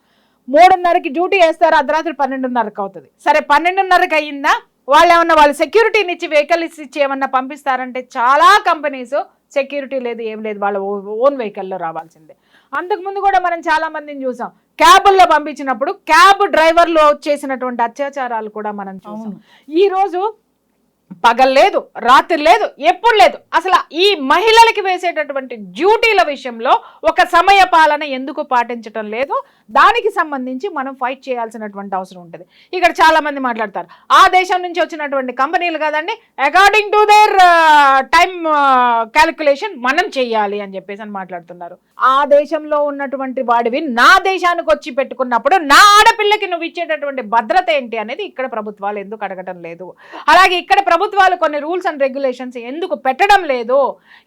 3:30కి డ్యూటీ వేస్తారు, అర్ధరాత్రి 12:30కి అవుతుంది. సరే 12:30కి అయ్యిందా, వాళ్ళు ఏమన్నా వాళ్ళు సెక్యూరిటీని ఇచ్చి వెహికల్ ఇచ్చి ఏమన్నా పంపిస్తారంటే చాలా కంపెనీస్ సెక్యూరిటీ లేదు, ఏం లేదు, వాళ్ళ ఓన్ వెహికల్లో రావాల్సిందే. అంతకుముందు కూడా మనం చాలా మందిని చూసాం, క్యాబుల్లో పంపించినప్పుడు క్యాబ్ డ్రైవర్లు చేసినటువంటి అత్యాచారాలు కూడా మనం చూసాం. ఈరోజు పగలు లేదు, రాత్రి లేదు, ఎప్పుడు లేదు. అసలు ఈ మహిళలకి వేసేటటువంటి డ్యూటీల విషయంలో ఒక సమయ పాలన ఎందుకు పాటించడం లేదు? దానికి సంబంధించి మనం ఫైట్ చేయాల్సినటువంటి అవసరం ఉంటుంది. ఇక్కడ చాలా మంది మాట్లాడతారు, ఆ దేశం నుంచి వచ్చినటువంటి కంపెనీలు కదండి, according to their time calculation మనం చెయ్యాలి అని చెప్పేసి అని మాట్లాడుతున్నారు. ఆ దేశంలో ఉన్నటువంటి వాడివి నా దేశానికి వచ్చి పెట్టుకున్నప్పుడు నా ఆడపిల్లకి నువ్వు ఇచ్చేటటువంటి భద్రత ఏంటి అనేది ఇక్కడ ప్రభుత్వాలు ఎందుకు అడగటం లేదు? అలాగే ఇక్కడ ప్రభుత్వాలు కొన్ని రూల్స్ అండ్ రెగ్యులేషన్స్ ఎందుకు పెట్టడం లేదు?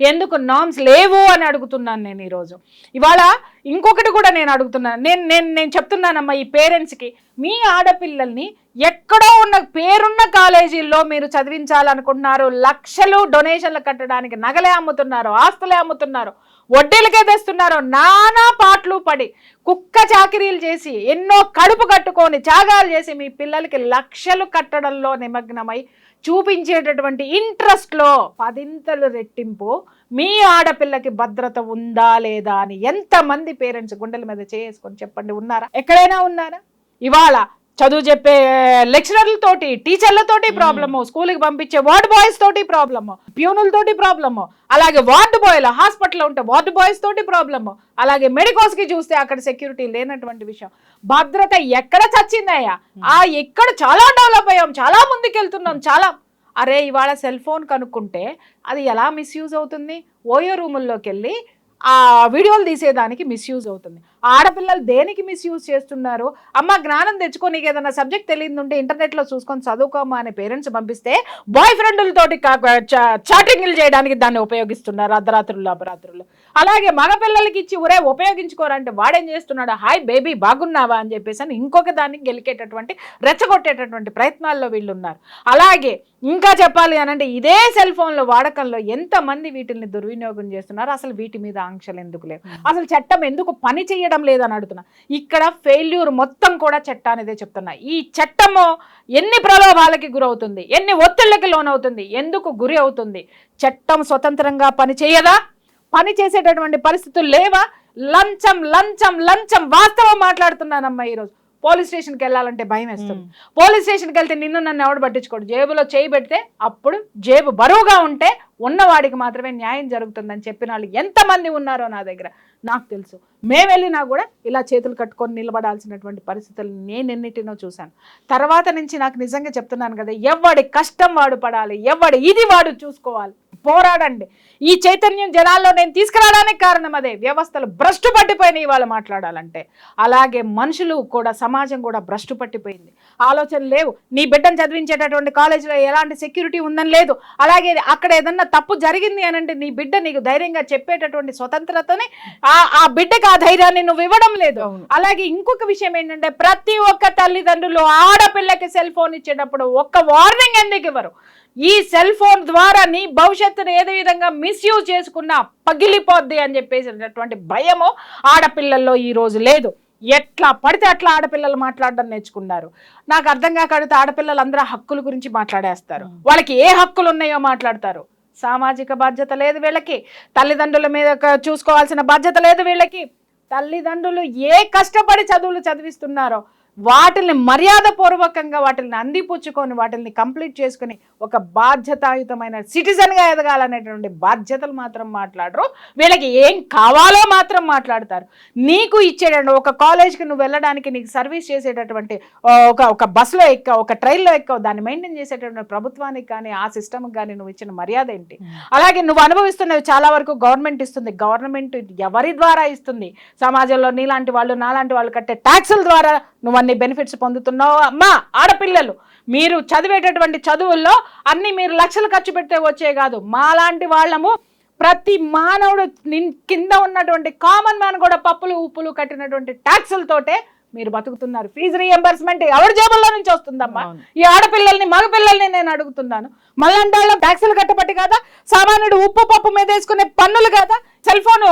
ఎందుకు నార్మ్స్ లేవు అని అడుగుతున్నాను నేను ఈరోజు. ఇవాళ ఇంకొకటి కూడా నేను అడుగుతున్నాను, నేను చెప్తున్నానమ్మా ఈ పేరెంట్స్కి, మీ ఆడపిల్లల్ని ఎక్కడో ఉన్న పేరున్న కాలేజీల్లో మీరు చదివించాలనుకుంటున్నారు, లక్షలు డొనేషన్లు కట్టడానికి నగలే అమ్ముతున్నారు, ఆస్తులే అమ్ముతున్నారు, వడ్డీలకే తెస్తున్నారు, నానా పాటలు పడి కుక్క చాకిరీలు చేసి ఎన్నో కడుపు కట్టుకొని త్యాగాలు చేసి మీ పిల్లలకి లక్షలు కట్టడంలో నిమగ్నమై చూపించేటటువంటి ఇంట్రెస్ట్లో 10 రెట్టింపు మీ ఆడపిల్లకి భద్రత ఉందా లేదా అని ఎంతమంది పేరెంట్స్ గుండెల మీద చేసుకొని చెప్పండి, ఉన్నారా? ఎక్కడైనా ఉన్నారా? ఇవాళ చదువు చెప్పే లెక్చరర్లతోటి, టీచర్లతోటి ప్రాబ్లము, స్కూల్కి పంపించే వార్డ్ బాయ్స్ తోటి ప్రాబ్లము, ప్యూనులతోటి ప్రాబ్లము, అలాగే వార్డ్ బాయ్లు హాస్పిటల్లో ఉంటే వార్డ్ బాయ్స్ తోటి ప్రాబ్లము, అలాగే మెడికోస్కి చూస్తే అక్కడ సెక్యూరిటీ లేనటువంటి విషయం. భద్రత ఎక్కడ చచ్చిందయ్యా? ఎక్కడ చాలా డెవలప్ అయ్యాం, చాలా ముందుకెళ్తున్నాం, చాలా. అరే ఇవాళ సెల్ ఫోన్ కనుక్కుంటే అది ఎలా మిస్యూజ్ అవుతుంది? ఓయో రూముల్లోకి వెళ్ళి ఆ వీడియోలు తీసేదానికి మిస్యూజ్ అవుతుంది. ఆడపిల్లలు దేనికి మిస్యూజ్ చేస్తున్నారు? అమ్మ జ్ఞానం తెచ్చుకో, నీకు ఏదైనా సబ్జెక్ట్ తెలియదు ఉంటే ఇంటర్నెట్లో చూసుకొని చదువుకోమా అనే పేరెంట్స్ పంపిస్తే బాయ్ ఫ్రెండ్లతోటి చాటింగ్లు చేయడానికి దాన్ని ఉపయోగిస్తున్నారు అర్ధరాత్రులు. అలాగే మగపిల్లలకి ఇచ్చి ఒరే ఉపయోగించుకోరంటే వాడేం చేస్తున్నాడు, హాయ్ బేబీ బాగున్నావా అని చెప్పేసి అని ఇంకొక దాన్ని గెలికేటటువంటి రెచ్చగొట్టేటటువంటి ప్రయత్నాల్లో వీళ్ళు ఉన్నారు. అలాగే ఇంకా చెప్పాలి అనంటే ఇదే సెల్ ఫోన్ల వాడకంలో ఎంతమంది వీటిని దుర్వినియోగం చేస్తున్నారు? అసలు వీటి మీద ఆంక్షలు ఎందుకు లేవు? అసలు చట్టం ఎందుకు పని చేయడం లేదని అడుగుతున్నా. ఇక్కడ ఫెయిల్యూర్ మొత్తం కూడా చట్టానిదే చెప్తున్నా. ఈ చట్టము ఎన్ని ప్రలోభాలకి గురవుతుంది, ఎన్ని ఒత్తిళ్ళకి లోనవుతుంది, ఎందుకు గురి అవుతుంది? చట్టం స్వతంత్రంగా పని చేయదా? పని చేసేటటువంటి పరిస్థితులు లేవా? లంచం లంచం లంచం. వాస్తవం మాట్లాడుతున్నానమ్మా ఈరోజు. పోలీస్ స్టేషన్కి వెళ్ళాలంటే భయం వేస్తుంది. పోలీస్ స్టేషన్కి వెళ్తే నిన్ను నన్ను ఎవడు పట్టించుకోడు. జేబులో చేయి పెడితే అప్పుడు జేబు బరువుగా ఉంటే ఉన్నవాడికి మాత్రమే న్యాయం జరుగుతుందని చెప్పిన వాళ్ళు ఎంతమంది ఉన్నారో నా దగ్గర నాకు తెలుసు. మేము వెళ్ళినా కూడా ఇలా చేతులు కట్టుకొని నిలబడాల్సినటువంటి పరిస్థితులు నేను ఎన్నిటినో చూశాను. తర్వాత నుంచి నాకు నిజంగా చెప్తున్నాను కదా, ఎవడి కష్టం వాడు పడాలి, ఎవడి ఇది వాడు చూసుకోవాలి, పోరాడండి. ఈ చైతన్యం జనాల్లో నేను తీసుకురావడానికి కారణం అదే. వ్యవస్థలు భ్రష్టు పట్టిపోయినాయి వాళ్ళు మాట్లాడాలంటే. అలాగే మనుషులు కూడా, సమాజం కూడా భ్రష్టు పట్టిపోయింది. ఆలోచన లేవు. నీ బిడ్డను చదివించేటటువంటి కాలేజీలో ఎలాంటి సెక్యూరిటీ ఉందని లేదు. అలాగే అక్కడ ఏదన్నా తప్పు జరిగింది అని అంటే నీ బిడ్డ నీకు ధైర్యంగా చెప్పేటటువంటి స్వతంత్రతని ఆ బిడ్డకి ఆ ధైర్యాన్ని నువ్వు ఇవ్వడం లేదు. అలాగే ఇంకొక విషయం ఏంటంటే, ప్రతి ఒక్క తల్లిదండ్రులు ఆడపిల్లకి సెల్ ఫోన్ ఇచ్చేటప్పుడు ఒక్క వార్నింగ్ ఎందుకు ఇవ్వరు? ఈ సెల్ ఫోన్ ద్వారా నీ భవిష్యత్తును ఏదో విధంగా మిస్యూజ్ చేసుకున్నా పగిలిపోద్ది అని చెప్పేసినటువంటి భయము ఆడపిల్లల్లో ఈ రోజు లేదు. ఎట్లా పడితే అట్లా ఆడపిల్లలు మాట్లాడడం నేర్చుకున్నారు. నాకు అర్థం కాక అడిగితే ఆడపిల్లలు అందరూ హక్కుల గురించి మాట్లాడేస్తారు. వాళ్ళకి ఏ హక్కులు ఉన్నాయో మాట్లాడతారు. సామాజిక బాధ్యత లేదు వీళ్ళకి. తల్లిదండ్రుల మీద చూసుకోవాల్సిన బాధ్యత లేదు వీళ్ళకి. తల్లిదండ్రులు ఏ కష్టపడి చదువులు చదివిస్తున్నారో వాటిని మర్యాదపూర్వకంగా వాటిని అందిపుచ్చుకొని వాటిని కంప్లీట్ చేసుకుని ఒక బాధ్యతాయుతమైన సిటిజన్గా ఎదగాలనేటువంటి బాధ్యతలు మాత్రం మాట్లాడరు. వీళ్ళకి ఏం కావాలో మాత్రం మాట్లాడతారు. నీకు ఇచ్చేటండి ఒక కాలేజ్కి నువ్వు వెళ్ళడానికి నీకు సర్వీస్ చేసేటటువంటి ఒక బస్సులో ఎక్కావు, ఒక ట్రైన్లో ఎక్కావు, దాన్ని మెయింటైన్ చేసేటటువంటి ప్రభుత్వానికి కానీ ఆ సిస్టమ్కి కానీ నువ్వు ఇచ్చిన మర్యాద ఏంటి? అలాగే నువ్వు అనుభవిస్తున్నవి చాలా వరకు గవర్నమెంట్ ఇస్తుంది. గవర్నమెంట్ ఎవరి ద్వారా ఇస్తుంది? సమాజంలో నీలాంటి వాళ్ళు నాలాంటి వాళ్ళు కట్టే ట్యాక్సుల ద్వారా నువ్వు అన్ని బెనిఫిట్స్ పొందుతున్నావు. అమ్మా ఆడపిల్లలు, మీరు చదివేటటువంటి చదువుల్లో అన్ని మీరు లక్షలు ఖర్చు పెడితే వచ్చే కాదు. మాలాంటి వాళ్ళము ప్రతి మానవుడు కింద ఉన్నటువంటి కామన్ మ్యాన్ కూడా పప్పులు ఉప్పులు కట్టినటువంటి ట్యాక్సులతోటే మీరు బతుకుతున్నారు. ఫీజు రీఎంబర్స్మెంట్ ఎవరి జేబుల్లో నుంచి వస్తుందమ్మా? ఈ ఆడపిల్లల్ని మగపిల్లల్ని నేను అడుగుతున్నాను. మళ్ళంటే ట్యాక్సులు కట్టబట్టి కాదా? సామాన్యుడు ఉప్పు పప్పు మీద వేసుకునే పన్నులు కాదా? సెల్ ఫోన్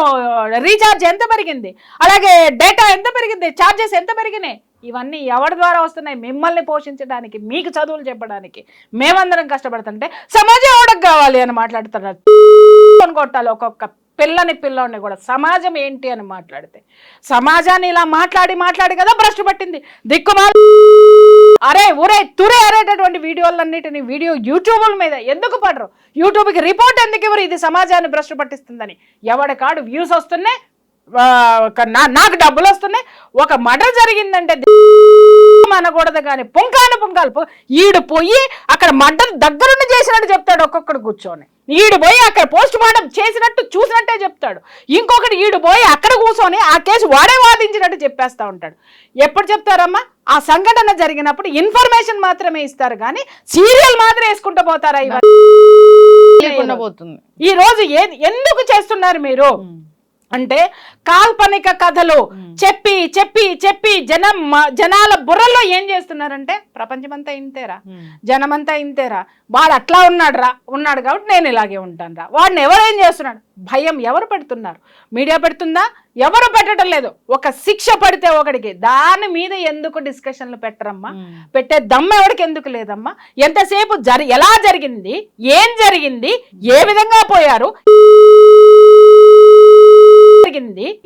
రీఛార్జ్ ఎంత పెరిగింది? అలాగే డేటా ఎంత పెరిగింది? ఛార్జెస్ ఎంత పెరిగినాయి? ఇవన్నీ ఎవరి ద్వారా వస్తున్నాయి? మిమ్మల్ని పోషించడానికి, మీకు చదువులు చెప్పడానికి మేమందరం కష్టపడుతుంటే సమాజం ఎవరికి కావాలి అని మాట్లాడుతున్నారు. కొట్టాలి ఒక్కొక్క పిల్లోని కూడా. సమాజం ఏంటి అని మాట్లాడితే సమాజాన్ని ఇలా మాట్లాడి కదా భ్రష్టు పట్టింది. దిక్కుమాలి అరే ఊరే తురే అరేటటువంటి వీడియోలన్నిటిని యూట్యూబ్ల మీద ఎందుకు పడరు? యూట్యూబ్కి రిపోర్ట్ ఎందుకు ఇవ్వరు? ఇది సమాజాన్ని భ్రష్టు పట్టిస్తుందని. ఎవడికాడు వ్యూస్ వస్తున్నాయి, నాకు డబ్బులు వస్తున్నాయి. ఒక మర్డర్ జరిగిందంటే అనకూడదు కానీ పుంకాలు ఈడు పోయి అక్కడ మర్డర్ దగ్గరుండి చేసినట్టు చెప్తాడు. ఒక్కొక్కడు కూర్చొని ఈడు పోయి అక్కడ పోస్ట్ మార్టం చేసినట్టు చూసినట్టే చెప్తాడు. ఇంకొకటి ఈడు పోయి అక్కడ కూర్చొని ఆ కేసు వాడే వాదించినట్టు చెప్పేస్తా ఉంటాడు. ఎప్పుడు చెప్తారమ్మా? ఆ సంఘటన జరిగినప్పుడు ఇన్ఫర్మేషన్ మాత్రమే ఇస్తారు కానీ సీరియల్ మాత్రం వేసుకుంటూ పోతారా? పోతుంది. ఈ రోజు ఎందుకు చేస్తున్నారు మీరు అంటే కాల్పనిక కథలు చెప్పి చెప్పి చెప్పి జనాల బుర్రలో ఏం చేస్తున్నారంటే ప్రపంచమంతా ఇంతేరా, జనమంతా ఇంతేరా, వాడు అట్లా ఉన్నాడు కాబట్టి నేను ఇలాగే ఉంటాను రా. వాడిని ఎవరేం చేస్తున్నాడు? భయం ఎవరు పెడుతున్నారు? మీడియా పెడుతుందా? ఎవరు పెట్టడం లేదు. ఒక శిక్ష పడితే ఒకడికి దాని మీద ఎందుకు డిస్కషన్లు పెట్టరమ్మా? పెట్టే దమ్ము ఎవరికి ఎందుకు లేదమ్మా? ఎంతసేపు ఎలా జరిగింది, ఏం జరిగింది, ఏ విధంగా పోయారు,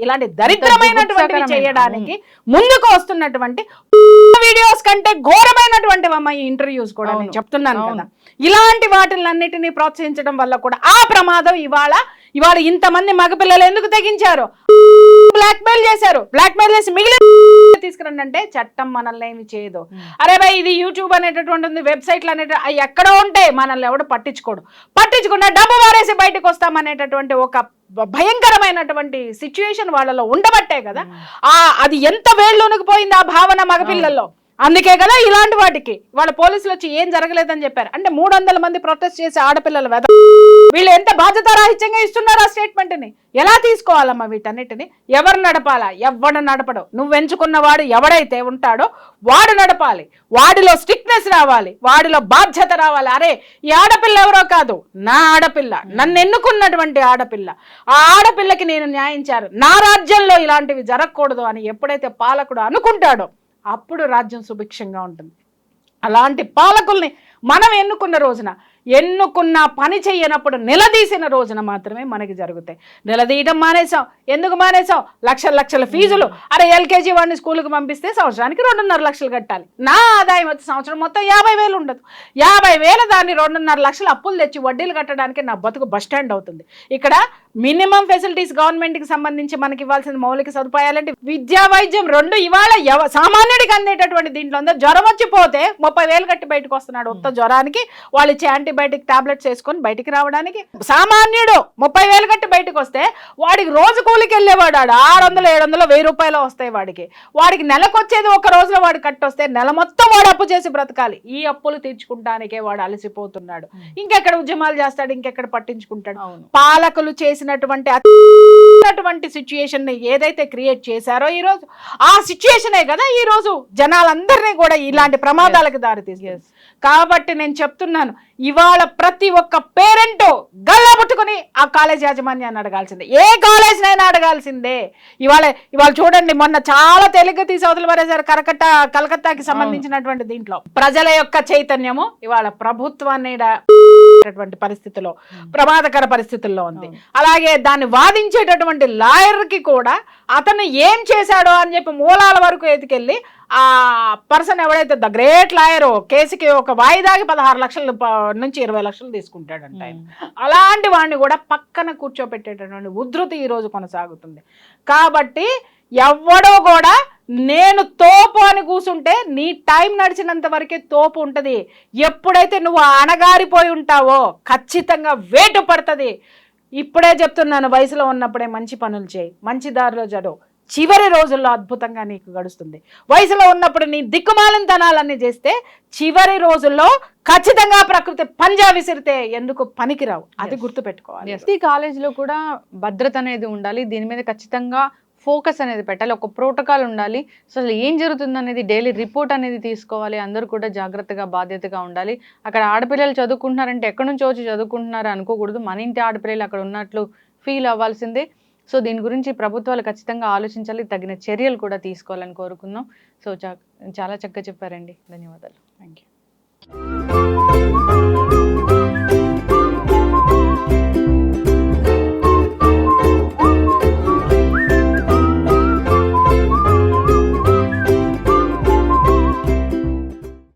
ఇలాంటి దరిద్రమైనటువంటి చేయడానికి ముందుకు వస్తున్నటువంటి వీడియోస్ కంటే ఘోరమైనటువంటి ఈ ఇంటర్వ్యూస్ కూడా నేను చెప్తున్నాను కదా. ఇలాంటి వాటిలన్నిటినీ ప్రోత్సహించడం వల్ల కూడా ఆ ప్రమాదం ఇవాళ ఇంతమంది మగపిల్లలు ఎందుకు తెగించారు? బ్లాక్మెయిల్ చేశారు. బ్లాక్మెయిల్ చేసి మిగిలిన తీసుకురండి అంటే చట్టం మనల్ని ఏమి చేయదు. అరే భయ్ ఇది యూట్యూబ్ అనేటటువంటి వెబ్సైట్లు అవి ఎక్కడో ఉంటాయి, మనల్ని ఎవడు పట్టించుకున్నా డబ్బు మారేసి బయటకు వస్తామనేటటువంటి ఒక భయంకరమైనటువంటి సిచ్యువేషన్ వాళ్ళలో ఉండబట్టే కదా అది ఎంత వేళ్ళలోనికి పోయింది ఆ భావన మగపిల్లల్లో. అందుకే కదా ఇలాంటి వాటికి వాళ్ళ పోలీసులు వచ్చి ఏం జరగలేదని చెప్పారు. అంటే 300 మంది ప్రొటెస్ట్ చేసి ఆడపిల్లలు వీళ్ళు ఎంత బాధ్యతారాహిత్యంగా ఇస్తున్నారు ఆ స్టేట్మెంట్ ని. ఎలా తీసుకోవాలమ్మా వీటన్నిటిని? ఎవరు నడపాలా? ఎవడు నడపడు. నువ్వు ఎంచుకున్న వాడు ఎవడైతే ఉంటాడో వాడు నడపాలి. వాడిలో స్ట్రిక్ట్నెస్ రావాలి, వాడిలో బాధ్యత రావాలి. అరే ఈ ఆడపిల్ల ఎవరో కాదు, నా ఆడపిల్ల, నన్ను ఎన్నుకున్నటువంటి ఆడపిల్ల, ఆ ఆడపిల్లకి నేను న్యాయం చేయాలి, నా రాజ్యంలో ఇలాంటివి జరగకూడదు అని ఎప్పుడైతే పాలకుడు అనుకుంటాడో అప్పుడు రాజ్యం సుభిక్షంగా ఉంటుంది. అలాంటి పాలకుల్ని మనం ఎన్నుకున్న రోజున ఎన్నుకున్న పని చెయ్యనప్పుడు నిలదీసిన రోజున మాత్రమే మనకి జరుగుతాయి. నిలదీయడం మానేసాం. ఎందుకు మానేసాం? లక్షల ఫీజులు. అరే ఎల్కేజీ వాడిని స్కూల్కి పంపిస్తే సంవత్సరానికి 2.5 లక్షలు కట్టాలి. నా ఆదాయం వచ్చి సంవత్సరం మొత్తం 50,000 ఉండదు. 50,000 దాన్ని 2.5 లక్షలు అప్పులు తెచ్చి వడ్డీలు కట్టడానికి నా బతుకు బస్ స్టాండ్ అవుతుంది. ఇక్కడ మినిమం ఫెసిలిటీస్ గవర్నమెంట్కి సంబంధించి మనకి ఇవ్వాల్సిన మౌలిక సదుపాయాలంటే విద్యా వైద్యం 2 ఇవాళ సామాన్యుడికి అందేటటువంటి దీంట్లో ఉందో. జ్వరం వచ్చిపోతే 30,000 కట్టి బయటకు వస్తున్నాడు. ఉత్త జ్వరానికి వాళ్ళు ఇచ్చే యాంటీబయాటిక్ టాబ్లెట్స్ వేసుకొని బయటికి రావడానికి. సామాన్యుడు 30,000 కట్టి బయటకు వస్తే వాడికి రోజు కూలికి వెళ్ళేవాడు 600, 700, 1000 రూపాయలు వస్తాయి వాడికి నెలకు వచ్చేది ఒక రోజులో వాడు కట్టొస్తే నెల మొత్తం వాడు అప్పు చేసి బ్రతకాలి. ఈ అప్పులు తీర్చుకుంటానికే వాడు అలసిపోతున్నాడు. ఇంకెక్కడ ఉద్యమాలు చేస్తాడు, ఇంకెక్కడ పట్టించుకుంటాడు. పాలకులు చేసినటువంటి సిచ్యుయేషన్ ని ఏదైతే క్రియేట్ చేశారో ఈ రోజు, ఆ సిచ్యుయేషనే కదా ఈ రోజు జనాలందరినీ కూడా ఇలాంటి ప్రమాదాలకు దారితీస్తుంది. కాబట్టి నేను చెప్తున్నాను, ఇవాళ ప్రతి ఒక్క పేరెంట్ గల్లా పట్టుకుని ఆ కాలేజ్ యాజమాన్యాన్ని అడగాల్సిందే. ఏ కాలేజ్ నైనా అడగాల్సిందే. ఇవాళ చూడండి, మొన్న చాలా తెలుగు తీసి అవతల పడేశారు కలకత్తాకి సంబంధించినటువంటి దీంట్లో. ప్రజల యొక్క చైతన్యము ఇవాళ ప్రభుత్వాన్ని పరిస్థితిలో, ప్రమాదకర పరిస్థితుల్లో ఉంది. అలాగే దాన్ని వాదించేటటువంటి లాయర్ కి కూడా అతను ఏం చేశాడో అని చెప్పి మూలాల వరకు ఎత్తుకెళ్ళి ఆ పర్సన్ ఎవడైతే ద గ్రేట్ లాయర్ కేసుకి ఒక వాయిదాకి 16 లక్షల నుంచి 20 లక్షలు తీసుకుంటాడంట. అలాంటి వాడిని కూడా పక్కన కూర్చోబెట్టేటటువంటి ఉధృతి ఈ రోజు కొనసాగుతుంది. కాబట్టి ఎవడో కూడా నేను తోపు అని కూర్చుంటే నీ టైం నడిచినంత వరకే తోపు ఉంటుంది. ఎప్పుడైతే నువ్వు అణగారిపోయి ఉంటావో ఖచ్చితంగా వేటు పడుతుంది. ఇప్పుడే చెప్తున్నాను, వయసులో ఉన్నప్పుడే మంచి పనులు చేయి, మంచి దారిలో చదువు, చివరి రోజుల్లో అద్భుతంగా నీకు గడుస్తుంది. వయసులో ఉన్నప్పుడు నీ దిక్కుమాలినతనాలన్నీ చేస్తే చివరి రోజుల్లో ఖచ్చితంగా ప్రకృతి పంజా విసిరితే ఎందుకు పనికిరావు. అది గుర్తుపెట్టుకోవాలి. ప్రతి కాలేజీలో కూడా భద్రత అనేది ఉండాలి. దీని మీద ఖచ్చితంగా ఫోకస్ అనేది పెట్టాలి. ఒక ప్రోటోకాల్ ఉండాలి. అసలు ఏం జరుగుతుంది అనేది డైలీ రిపోర్ట్ అనేది తీసుకోవాలి. అందరూ కూడా జాగ్రత్తగా బాధ్యతగా ఉండాలి. అక్కడ ఆడపిల్లలు చదువుకుంటున్నారంటే ఎక్కడి నుంచో వచ్చి చదువుకుంటున్నారు అనుకోకూడదు. మన ఇంటి ఆడపిల్లలు అక్కడ ఉన్నట్లు ఫీల్ అవ్వాల్సిందే. సో దీని గురించి ప్రభుత్వాలు ఖచ్చితంగా ఆలోచించాలి, తగిన చర్యలు కూడా తీసుకోవాలని కోరుకుందాం. సో చాలా చక్కగా చెప్పారండి. ధన్యవాదాలు. Thank you.